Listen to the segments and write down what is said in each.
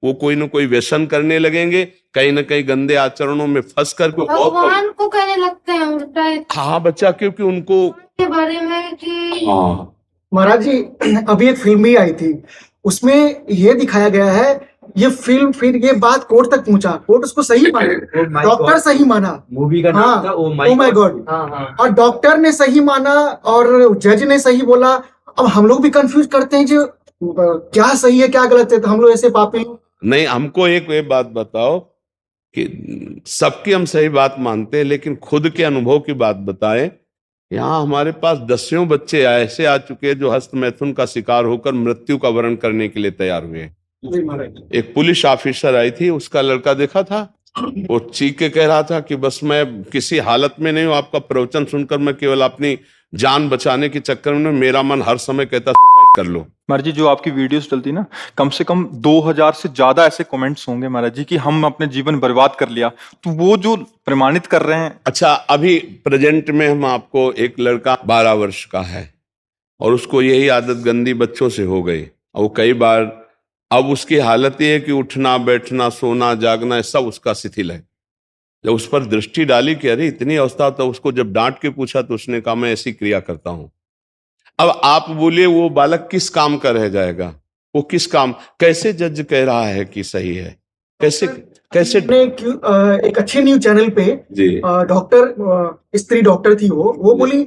वो कोई ना कोई व्यसन करने लगेंगे, कहीं ना कहीं गंदे आचरणों में फंस करके भगवान को कहने लगते हैं उल्टा हाँ बच्चा, क्योंकि उनको के बारे में कि हाँ महाराज जी, अभी एक फिल्म भी आई थी, उसमें ये दिखाया गया है, ये फिल्म फिर ये बात कोर्ट तक पहुंचा, कोर्ट उसको सही माना, डॉक्टर सही माना, मूवी का नाम था ओ माय गॉड, हाँ। और डॉक्टर ने सही माना और जज ने सही बोला। अब हम लोग भी कंफ्यूज करते हैं जो क्या सही है क्या गलत है, तो हम लोग ऐसे पापी। नहीं, हमको एक ये बात बताओ कि सबकी हम सही बात मानते हैं, लेकिन खुद के अनुभव की बात बताएं। यहाँ हमारे पास दसियों बच्चे ऐसे आ चुके हैं जो हस्त मैथुन का शिकार होकर मृत्यु का वरण करने के लिए तैयार हुए हैं। एक पुलिस ऑफिसर आई थी, उसका लड़का देखा था, वो चीख के कह रहा था कि बस मैं किसी हालत में नहीं हूं, आपका प्रवचन सुनकर मैं केवल अपनी जान बचाने के चक्कर में, मेरा मन हर समय कहता सुसाइड कर लो। महाराज जी, जो आपकी वीडियोस चलती ना, कम से कम 2000 से ज्यादा ऐसे कमेंट्स होंगे महाराज जी कि हम अपने जीवन बर्बाद कर लिया, तो वो जो प्रमाणित कर रहे हैं। अच्छा, अभी प्रेजेंट में हम आपको, एक लड़का 12 वर्ष का है और उसको यही आदत गंदी बच्चों से हो गई, और वो कई बार, अब उसकी हालत ये है कि उठना बैठना सोना जागना सब उसका शिथिल है। जब उस पर दृष्टि डाली कि अरे इतनी अवस्था, तो उसको जब डांट के पूछा तो उसने कहा मैं ऐसी क्रिया करता हूं। अब आप बोलिए वो बालक किस काम का रह जाएगा, वो किस काम, कैसे जज कह रहा है कि सही है, कैसे कैसे एक अच्छे न्यूज चैनल पे जी डॉक्टर, स्त्री डॉक्टर थी, वो बोली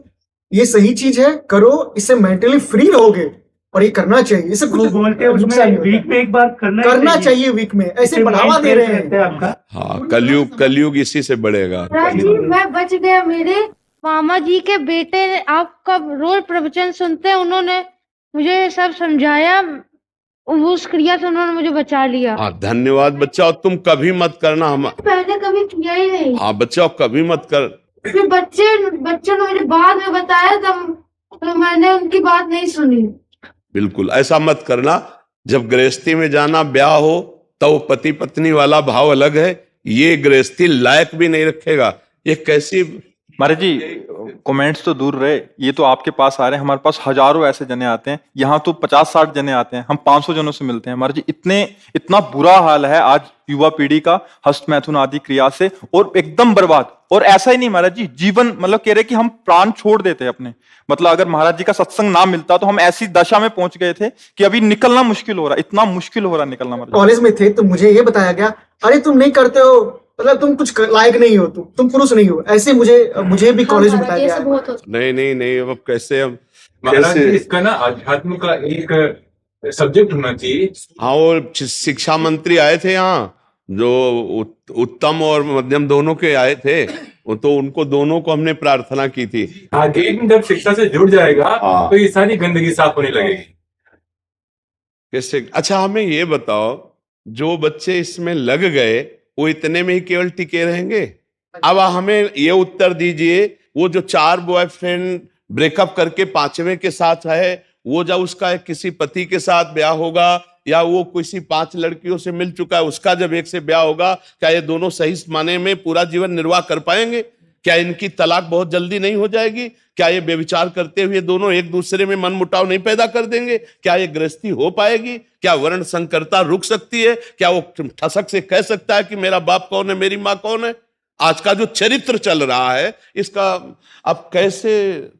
ये सही चीज है, करो, इससे मेंटली फ्री रहोगे और ये करना चाहिए। इसे कुछ बोलते हैं उसमें वीक में एक बार करना चाहिए वीक में, ऐसे बढ़ावा दे रहे हैं आपका। हाँ, कलयुग इसी से बढ़ेगा। जी मैं बच गया। मेरे मामा जी के बेटे ने आपका रोज प्रवचन सुनते हैं, उन्होंने मुझे सब समझाया, उस क्रिया से उन्होंने मुझे बचा लिया। हाँ धन्यवाद बच्चा, और तुम कभी मत करना, हम पहले कभी किया ही नहीं। हाँ बच्चा, कभी मत कर। फिर बच्चों ने मुझे बाद में बताया, तो मैंने उनकी बात नहीं सुनी। बिल्कुल ऐसा मत करना। जब गृहस्थी में जाना, ब्याह हो, तो पति पत्नी वाला भाव अलग है, ये गृहस्थी लायक भी नहीं रखेगा। ये कैसी महाराज जी, कमेंट्स तो दूर रहे, ये तो आपके पास आ रहे हैं, हमारे पास हजारों ऐसे जने आते हैं, यहाँ तो 50-60 जने आते हैं, हम 500 जनों से मिलते हैं। महाराज जी, इतना बुरा हाल है आज युवा पीढ़ी का हस्त मैथुन आदि क्रिया से, और एकदम बर्बाद। और ऐसा ही नहीं महाराज जी, जीवन मतलब कह रहे कि हम प्राण छोड़ देते हैं अपने, मतलब अगर महाराज जी का सत्संग ना मिलता तो हम ऐसी दशा में पहुंच गए थे कि अभी निकलना मुश्किल हो रहा, इतना मुश्किल हो रहा निकलना। महाराज कॉलेज में थे तो मुझे ये बताया गया, अरे तुम नहीं करते हो, मतलब तुम कुछ लायक नहीं हो, तुम पुरुष नहीं हो, ऐसे मुझे भी कॉलेज में बताया गया। नहीं, अब कैसे, हम महाराज जी, इसका ना अध्यात्म का एक सब्जेक्ट होना चाहिए। हाँ, वो शिक्षा मंत्री आए थे यहाँ, जो उत्तम और मध्यम दोनों के आए थे, वो तो उनको दोनों को हमने प्रार्थना की थी। जब शिक्षा से जुड़ जाएगा तो ये सारी गंदगी साफ होने लगेगी। कैसे? अच्छा हमें ये बताओ, जो बच्चे इसमें लग गए वो इतने में ही केवल टिके रहेंगे? अब हमें ये उत्तर दीजिए, वो जो 4 बॉयफ्रेंड ब्रेकअप करके 5वें के साथ है, वो जब उसका किसी पति के साथ ब्याह होगा, या वो किसी 5 लड़कियों से मिल चुका है, उसका जब एक से ब्याह होगा, क्या ये दोनों सही माने में पूरा जीवन निर्वाह कर पाएंगे? क्या इनकी तलाक बहुत जल्दी नहीं हो जाएगी? क्या ये व्यभिचार करते हुए दोनों एक दूसरे में मनमुटाव नहीं पैदा कर देंगे? क्या ये गृहस्थी हो पाएगी? क्या वर्ण संकरता रुक सकती है? क्या वो ठसक से कह सकता है कि मेरा बाप कौन है, मेरी माँ कौन है? आज का जो चरित्र चल रहा है, इसका अब कैसे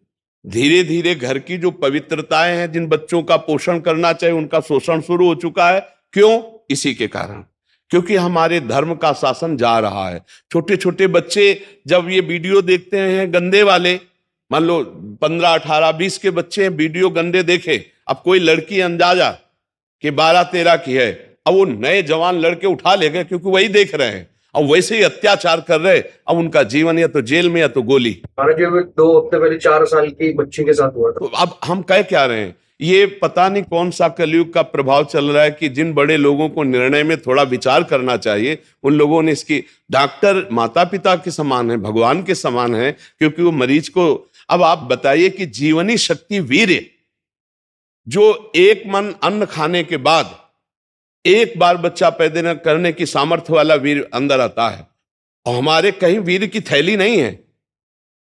धीरे धीरे घर की जो पवित्रताएं हैं, जिन बच्चों का पोषण करना चाहिए, उनका शोषण शुरू हो चुका है। क्यों? इसी के कारण, क्योंकि हमारे धर्म का शासन जा रहा है। छोटे छोटे बच्चे जब ये वीडियो देखते हैं गंदे वाले, मान लो 15, 18, 20 के बच्चे वीडियो गंदे देखे, अब कोई लड़की अंदाजा कि 12, 13 की है, अब वो नए जवान लड़के उठा ले गए, क्योंकि वही देख रहे हैं, अब वैसे ही अत्याचार कर रहे। अब उनका जीवन या तो जेल में या तो गोली। 2 हफ्ते पहले 4 साल की बच्ची के साथ हुआ था। तो अब हम कह क्या रहे हैं, ये पता नहीं कौन सा कलयुग का प्रभाव चल रहा है कि जिन बड़े लोगों को निर्णय में थोड़ा विचार करना चाहिए, उन लोगों ने इसकी, डॉक्टर माता पिता के समान है, भगवान के समान है, क्योंकि वो मरीज को, अब आप बताइए कि जीवनी शक्ति वीर्य, जो एक मन अन्न खाने के बाद एक बार बच्चा पैदा करने की सामर्थ्य वाला वीर अंदर आता है, और हमारे कहीं वीर की थैली नहीं है,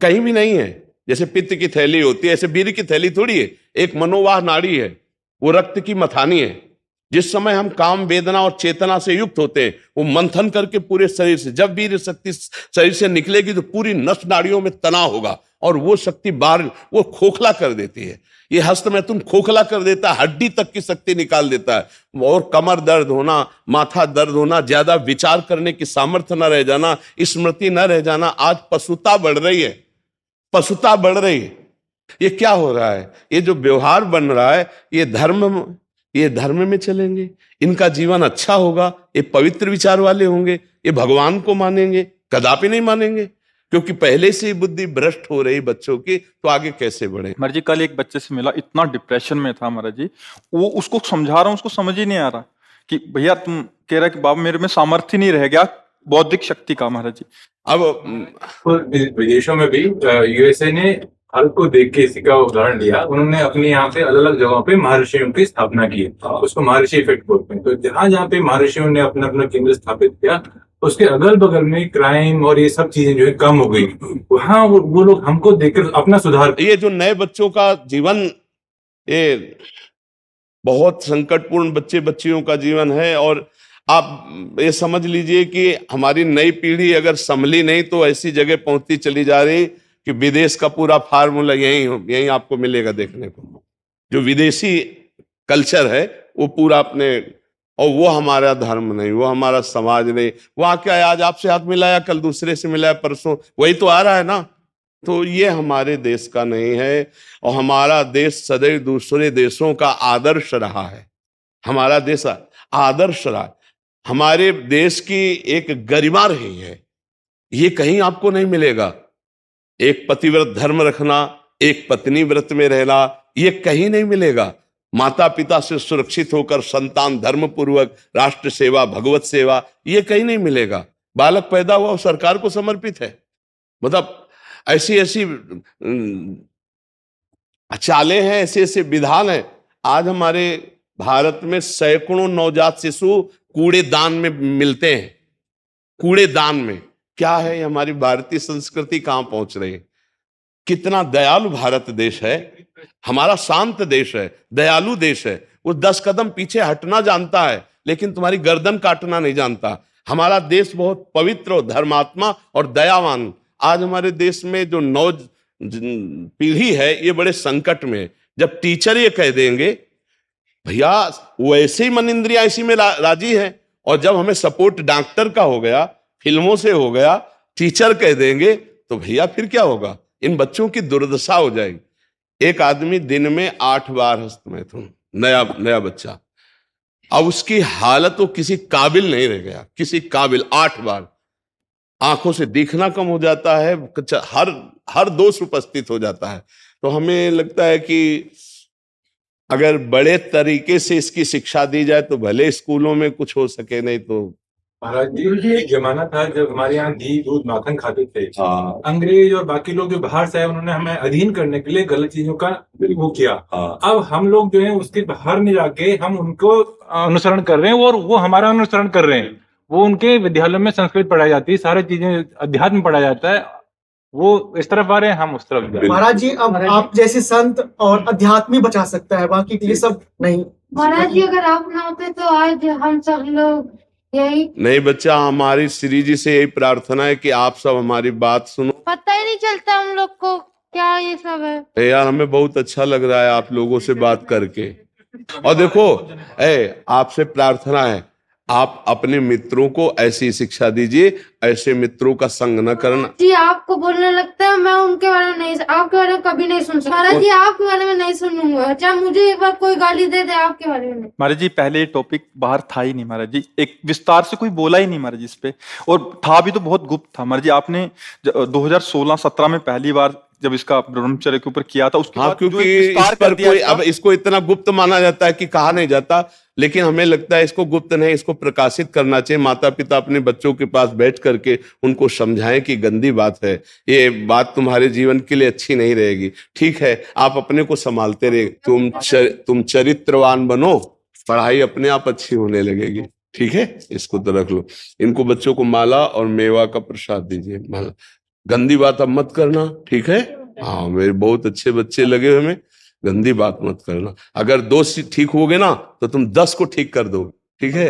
कहीं भी नहीं है। जैसे पित्त की थैली होती है, ऐसे वीर की थैली थोड़ी है, एक मनोवाह नाड़ी है, वो रक्त की मथानी है, जिस समय हम काम वेदना और चेतना से युक्त होते हैं, वो मंथन करके पूरे शरीर से, जब वीर शक्ति शरीर से निकलेगी तो पूरी नस नाड़ियों में तनाव होगा और वो शक्ति बाहर वो खोखला कर देती है। ये हस्त मैथुन खोखला कर देता है, हड्डी तक की शक्ति निकाल देता है। और कमर दर्द होना, माथा दर्द होना, ज्यादा विचार करने की सामर्थ्य न रह जाना, स्मृति न रह जाना, आज पशुता बढ़ रही है, पशुता बढ़ रही है। ये क्या हो रहा है? ये जो व्यवहार बन रहा है, ये धर्म में चलेंगे, इनका जीवन अच्छा होगा, ये पवित्र विचार वाले होंगे, ये भगवान को मानेंगे? कदापि नहीं मानेंगे, क्योंकि पहले से ही बुद्धि भ्रष्ट हो रही बच्चों की, तो आगे कैसे बढ़े? महाराज जी कल एक बच्चे से मिला, इतना डिप्रेशन में था महाराज जी, वो उसको समझा रहा हूँ, उसको समझ ही नहीं आ रहा कि भैया तुम कह रहा कि बाबा मेरे में सामर्थ्य नहीं रह गया बौद्धिक शक्ति का। महाराज जी अब विदेशों में भी यूएसए ने भारत को देख के इसी का उदाहरण लिया। उन्होंने अपने यहाँ पे अलग अलग जगहों पे महर्षियों की स्थापना की, उसको महर्षि इफेक्ट बोलते हैं। तो जहां जहाँ पे महर्षियों ने अपना अपना केंद्र स्थापित किया, उसके अगल बगल में क्राइम और ये सब चीजें जो है कम हो गई। वहाँ वो लोग हमको देखकर अपना सुधार। ये जो नए बच्चों का जीवन, ये बहुत संकटपूर्ण बच्चियों का जीवन है। और आप ये समझ लीजिए कि हमारी नई पीढ़ी अगर संभली नहीं तो ऐसी जगह पहुंचती चली जा रही कि विदेश का पूरा फार्मूला यही आपको मिलेगा देखने को। जो विदेशी कल्चर है वो पूरा अपने, और वो हमारा धर्म नहीं, वो हमारा समाज नहीं। वहाँ क्या है, आज आपसे हाथ मिलाया, कल दूसरे से मिलाया, परसों वही तो आ रहा है ना। तो ये हमारे देश का नहीं है। और हमारा देश सदैव दूसरे देशों का आदर्श रहा है। हमारा देश आदर्श रहा, हमारे देश की एक गरिमा रही है, ये कहीं आपको नहीं मिलेगा। एक पतिव्रत धर्म रखना, एक पत्नी व्रत में रहना, ये कहीं नहीं मिलेगा। माता पिता से सुरक्षित होकर संतान धर्म पूर्वक राष्ट्र सेवा, भगवत सेवा, ये कहीं नहीं मिलेगा। बालक पैदा हुआ और सरकार को समर्पित है। मतलब ऐसी ऐसी चालें हैं, ऐसे ऐसे विधान हैं। आज हमारे भारत में सैकड़ों नवजात शिशु कूड़ेदान में मिलते हैं। कूड़ेदान में क्या है, हमारी भारतीय संस्कृति कहां पहुंच रही है? कितना दयालु भारत देश है, हमारा शांत देश है, दयालु देश है। वो 10 कदम पीछे हटना जानता है, लेकिन तुम्हारी गर्दन काटना नहीं जानता। हमारा देश बहुत पवित्र और धर्मात्मा और दयावान। आज हमारे देश में जो नौ पीढ़ी है, ये बड़े संकट में है। जब टीचर ये कह देंगे भैया वैसे ही मन इंद्रिया इसी में राजी है, और जब हमें सपोर्ट डॉक्टर का हो गया, फिल्मों से हो गया, टीचर कह देंगे, तो भैया फिर क्या होगा? इन बच्चों की दुर्दशा हो जाएगी। एक आदमी दिन में 8 बार हस्तमैथुन, नया बच्चा, अब उसकी हालत वो किसी काबिल नहीं रह गया, किसी काबिल। 8 बार आंखों से दिखना कम हो जाता है, हर दोष उपस्थित हो जाता है। तो हमें लगता है कि अगर बड़े तरीके से इसकी शिक्षा दी जाए तो भले स्कूलों में कुछ हो सके, नहीं तो। महाराज जी एक जमाना था जब हमारे यहाँ घी दूध माखन खाते थे। अंग्रेज और बाकी लोग जो बाहर से आए, उन्होंने हमें अधीन करने के लिए गलत चीजों का वो किया। अब हम लोग जो है उसके बाहर नहीं जाके हम उनको अनुसरण कर रहे हैं, और वो हमारा अनुसरण कर रहे हैं। वो उनके विद्यालयों में संस्कृत पढ़ाई जाती है, सारी चीजें अध्यात्म पढ़ाया जाता है। वो इस तरफ आ रहे हैं, हम उस तरफ जा रहे हैं। महाराज जी अब आप जैसे संत और अध्यात्म ही बचा सकता है, बाकी ये सब नहीं। महाराज जी अगर आप ना होते तो आज हम सब लोग यही। नहीं बच्चा, हमारी श्री जी से यही प्रार्थना है कि आप सब हमारी बात सुनो। पता ही नहीं चलता हम लोग को क्या ये सब है। यार हमें बहुत अच्छा लग रहा है आप लोगों से बात करके। और देखो आपसे प्रार्थना है, आप अपने मित्रों को ऐसी शिक्षा दीजिए, ऐसे मित्रों का संग न करना। जी आपको बोलने लगता है, मैं उनके बारे में नहीं, आपके बारे में कभी नहीं सुन सकता। महाराज जी आपके बारे में नहीं सुनूंगा, चाहे मुझे एक बार कोई गाली दे दे, आपके बारे में नहीं। महाराज जी पहले ये टॉपिक बाहर था ही नहीं महाराज जी, एक विस्तार से कोई बोला ही नहीं महाराज जी इस पे, और था भी तो बहुत गुप्त था। महाराज जी आपने 2016-17 में पहली बार जब इसका ब्रह्मचर्य के ऊपर किया था, उसके बाद क्योंकि इस पर कोई अब इसको इतना गुप्त माना जाता है कि कहा नहीं जाता, लेकिन हमें लगता है इसको गुप्त नहीं, इसको प्रकाशित करना चाहिए। माता पिता अपने बच्चों के पास बैठ करके उनको समझाएं कि गंदी बात है, ये बात तुम्हारे जीवन के लिए अच्छी नहीं रहेगी। ठीक है, आप अपने को संभालते रहे, तुम चरित्रवान बनो, पढ़ाई अपने आप अच्छी होने लगेगी। ठीक है, इसको तो रख लो। इनको बच्चों को माला और मेवा का प्रसाद दीजिए। माला गंदी बात अब मत करना, ठीक है। हाँ, मेरे बहुत अच्छे बच्चे लगे हमें, गंदी बात मत करना। अगर 2 ठीक होगे ना तो तुम 10 को ठीक कर दोगे, ठीक है।